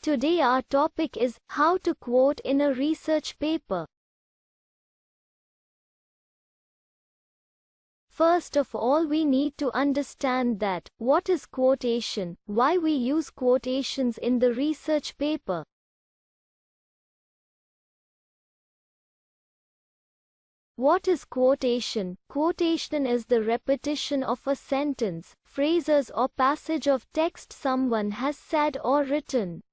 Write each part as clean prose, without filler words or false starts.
Today our topic is how to quote in a research paper. First of all, we need to understand that what is quotation, why we use quotations in the research paper. What is quotation? Quotation is the repetition of a sentence, phrases or passage of text someone has said or written.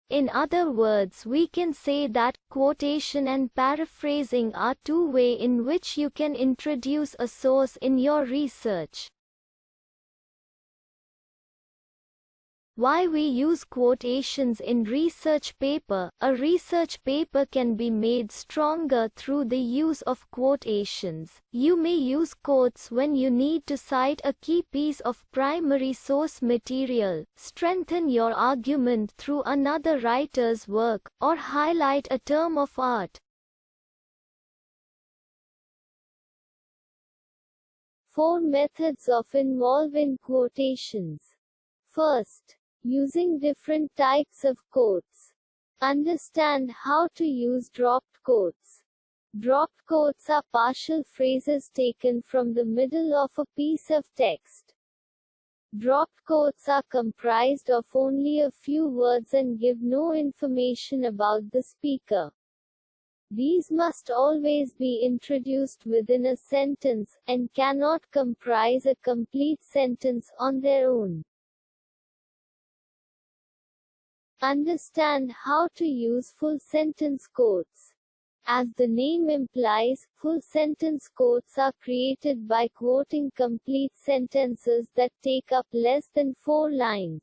In other words, we can say that quotation and paraphrasing are two ways in which you can introduce a source in your research. Why we use quotations in research paper? A research paper can be made stronger through the use of quotations. You may use quotes when you need to cite a key piece of primary source material, strengthen your argument through another writer's work, or highlight a term of art. 4 methods of involving quotations. First, using different types of quotes. Understand how to use dropped quotes. Dropped quotes are partial phrases taken from the middle of a piece of text. Dropped quotes are comprised of only a few words and give no information about the speaker. These must always be introduced within a sentence, and cannot comprise a complete sentence on their own. Understand how to use full sentence quotes. As the name implies, full sentence quotes are created by quoting complete sentences that take up less than 4 lines.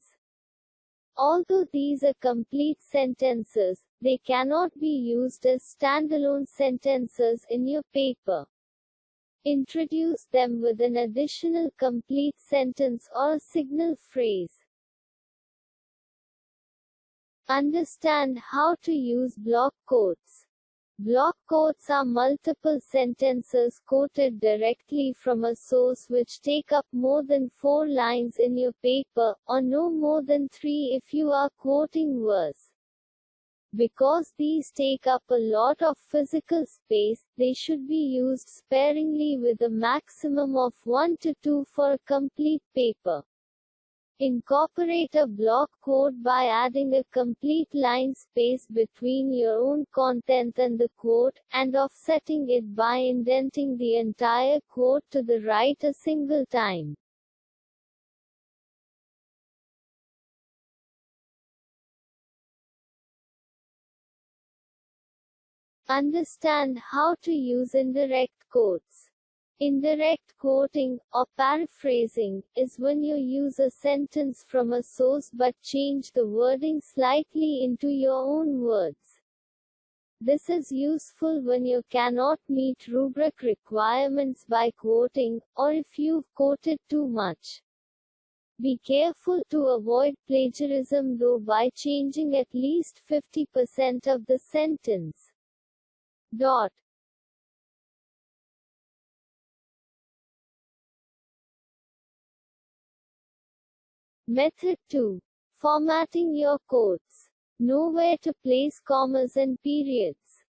Although these are complete sentences, they cannot be used as standalone sentences in your paper. Introduce them with an additional complete sentence or a signal phrase. Understand how to use block quotes. Block quotes are multiple sentences quoted directly from a source which take up more than 4 lines in your paper, or no more than 3 if you are quoting verse. Because these take up a lot of physical space, they should be used sparingly with a maximum of 1 to 2 for a complete paper. Incorporate a block quote by adding a complete line space between your own content and the quote, and offsetting it by indenting the entire quote to the right a single time. Understand how to use indirect quotes. Indirect quoting, or paraphrasing, is when you use a sentence from a source but change the wording slightly into your own words. This is useful when you cannot meet rubric requirements by quoting, or if you've quoted too much. Be careful to avoid plagiarism though by changing at least 50% of the sentence. Method 2. Formatting your quotes. Know where to place commas and periods.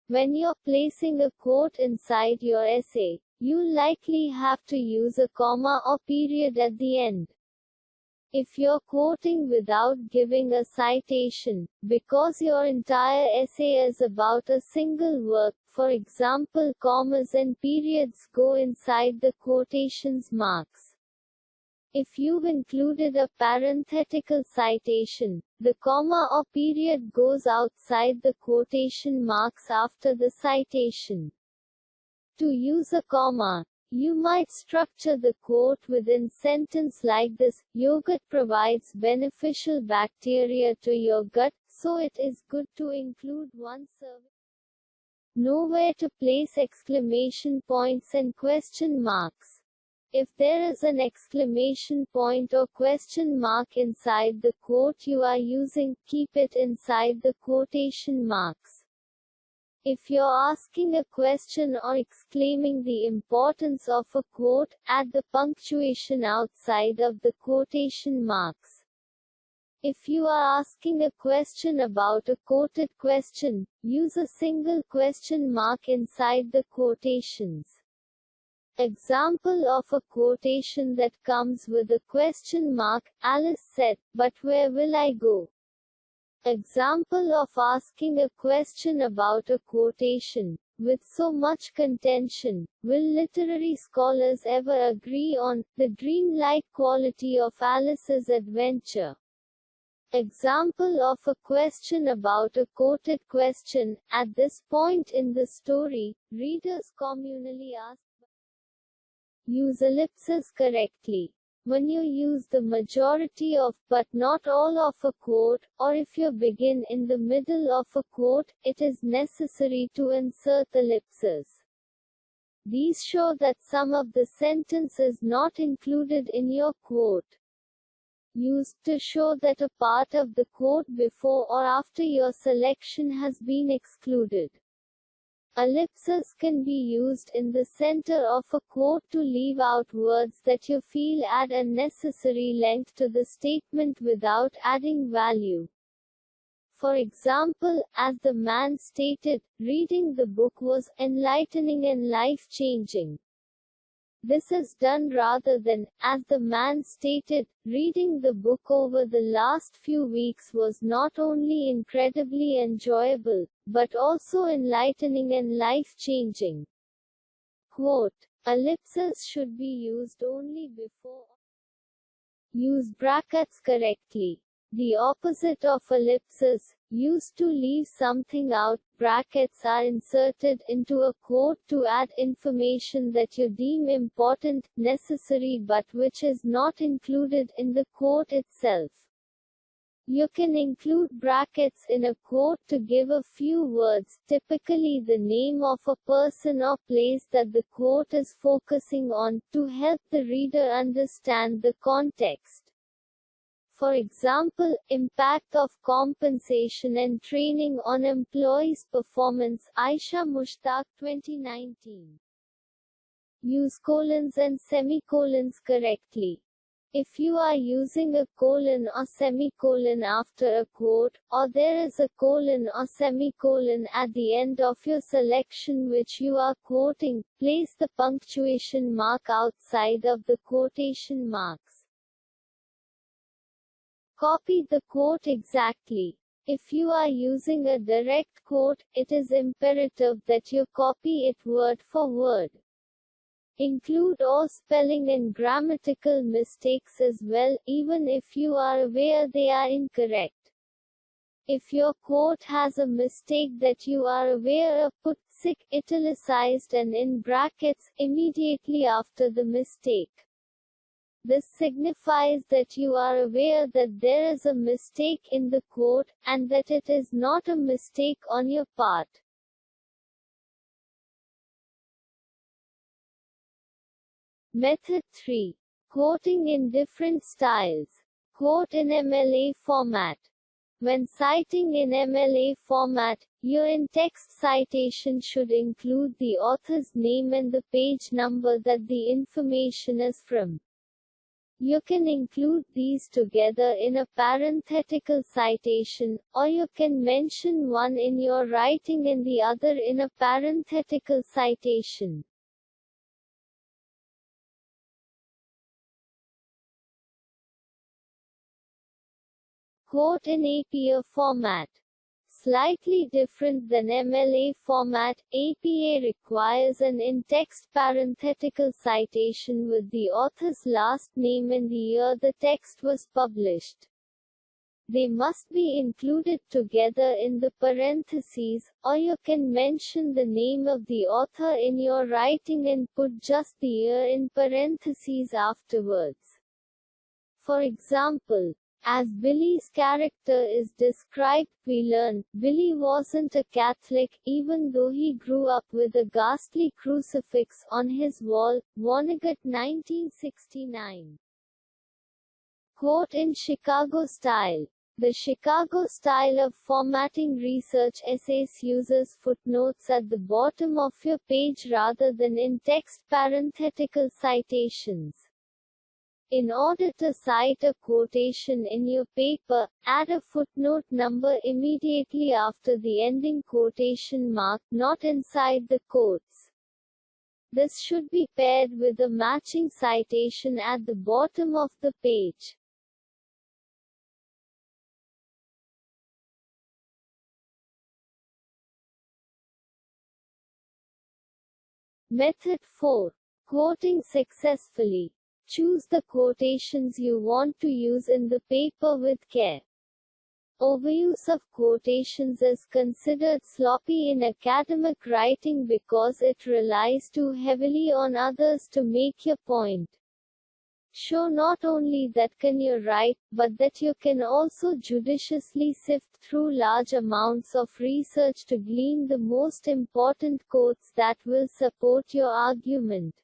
When you're placing a quote inside your essay, you'll likely have to use a comma or period at the end. If you're quoting without giving a citation, because your entire essay is about a single work, for example, commas and periods go inside the quotations marks. If you've included a parenthetical citation, the comma or period goes outside the quotation marks after the citation. To use a comma, you might structure the quote within sentence like this: yogurt provides beneficial bacteria to your gut, so it is good to include 1 serving. Know where to place exclamation points and question marks. If there is an exclamation point or question mark inside the quote you are using, keep it inside the quotation marks. If you're asking a question or exclaiming the importance of a quote, add the punctuation outside of the quotation marks. If you are asking a question about a quoted question, use a single question mark inside the quotations. Example of a quotation that comes with a question mark: Alice said, "But where will I go?" Example of asking a question about a quotation. With so much contention, will literary scholars ever agree on the dreamlike quality of Alice's adventure? Example of a question about a quoted question. At this point in the story, readers communally ask. Use ellipses correctly. When you use the majority of but not all of a quote, or if you begin in the middle of a quote, it is necessary to insert ellipses. These show that some of the sentence is not included in your quote. Used to show that a part of the quote before or after your selection has been excluded. Ellipses can be used in the center of a quote to leave out words that you feel add unnecessary length to the statement without adding value. For example, as the man stated, reading the book was enlightening and life-changing. This is done rather than, as the man stated, reading the book over the last few weeks was not only incredibly enjoyable, but also enlightening and life-changing. Quote. Ellipses should be used only before. Use brackets correctly. The opposite of ellipses, used to leave something out, brackets are inserted into a quote to add information that you deem important, necessary but which is not included in the quote itself. You can include brackets in a quote to give a few words, typically the name of a person or place that the quote is focusing on, to help the reader understand the context. For example, impact of compensation and training on employees' performance, Aisha Mushtaq 2019. Use colons and semicolons correctly. If you are using a colon or semicolon after a quote, or there is a colon or semicolon at the end of your selection which you are quoting, place the punctuation mark outside of the quotation marks. Copy the quote exactly. If you are using a direct quote, it is imperative that you copy it word for word. Include all spelling and grammatical mistakes as well, even if you are aware they are incorrect. If your quote has a mistake that you are aware of, put sick italicized and in brackets immediately after the mistake. This signifies that you are aware that there is a mistake in the quote, and that it is not a mistake on your part. Method 3. Quoting in different styles. Quote in MLA format. When citing in MLA format, your in-text citation should include the author's name and the page number that the information is from. You can include these together in a parenthetical citation, or you can mention one in your writing and the other in a parenthetical citation. Quote in APA format. Slightly different than MLA format, APA requires an in-text parenthetical citation with the author's last name and the year the text was published. They must be included together in the parentheses, or you can mention the name of the author in your writing and put just the year in parentheses afterwards. For example, as Billy's character is described, we learn, Billy wasn't a Catholic, even though he grew up with a ghastly crucifix on his wall. Vonnegut 1969. Quote in Chicago style. The Chicago style of formatting research essays uses footnotes at the bottom of your page rather than in-text parenthetical citations. In order to cite a quotation in your paper, add a footnote number immediately after the ending quotation mark, not inside the quotes. This should be paired with a matching citation at the bottom of the page. Method 4. Quoting successfully. Choose the quotations you want to use in the paper with care. Overuse of quotations is considered sloppy in academic writing because it relies too heavily on others to make your point. Show not only that can you write, but that you can also judiciously sift through large amounts of research to glean the most important quotes that will support your argument.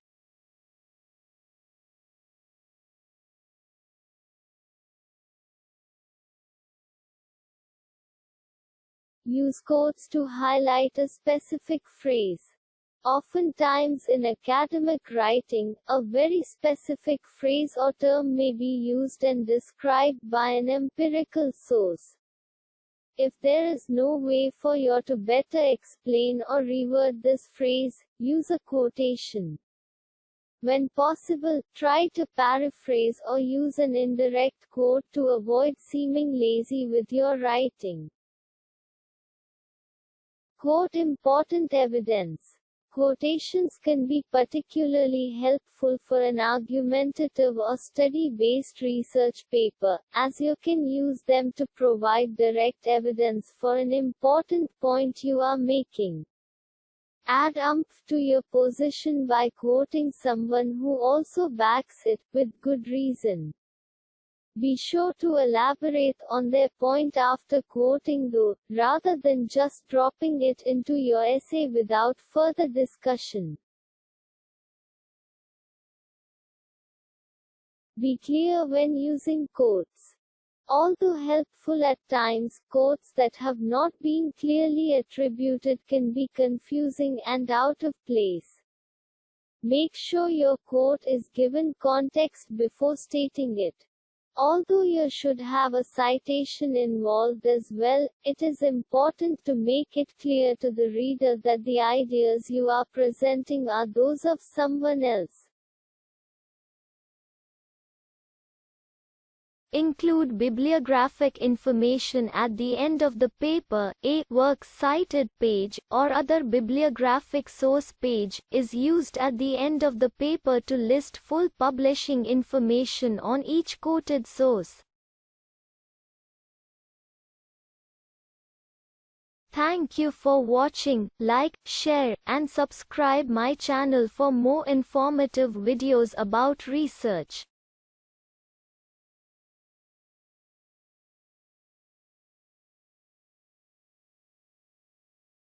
Use quotes to highlight a specific phrase. Oftentimes in academic writing, a very specific phrase or term may be used and described by an empirical source. If there is no way for you to better explain or reword this phrase, use a quotation. When possible, try to paraphrase or use an indirect quote to avoid seeming lazy with your writing. Quote important evidence. Quotations can be particularly helpful for an argumentative or study-based research paper, as you can use them to provide direct evidence for an important point you are making. Add oomph to your position by quoting someone who also backs it, with good reason. Be sure to elaborate on their point after quoting though, rather than just dropping it into your essay without further discussion. Be clear when using quotes. Although helpful at times, quotes that have not been clearly attributed can be confusing and out of place. Make sure your quote is given context before stating it. Although you should have a citation involved as well, it is important to make it clear to the reader that the ideas you are presenting are those of someone else. Include bibliographic information at the end of the paper. A works cited page, or other bibliographic source page, is used at the end of the paper to list full publishing information on each quoted source. Thank you for watching. Like, share, and subscribe my channel for more informative videos about research.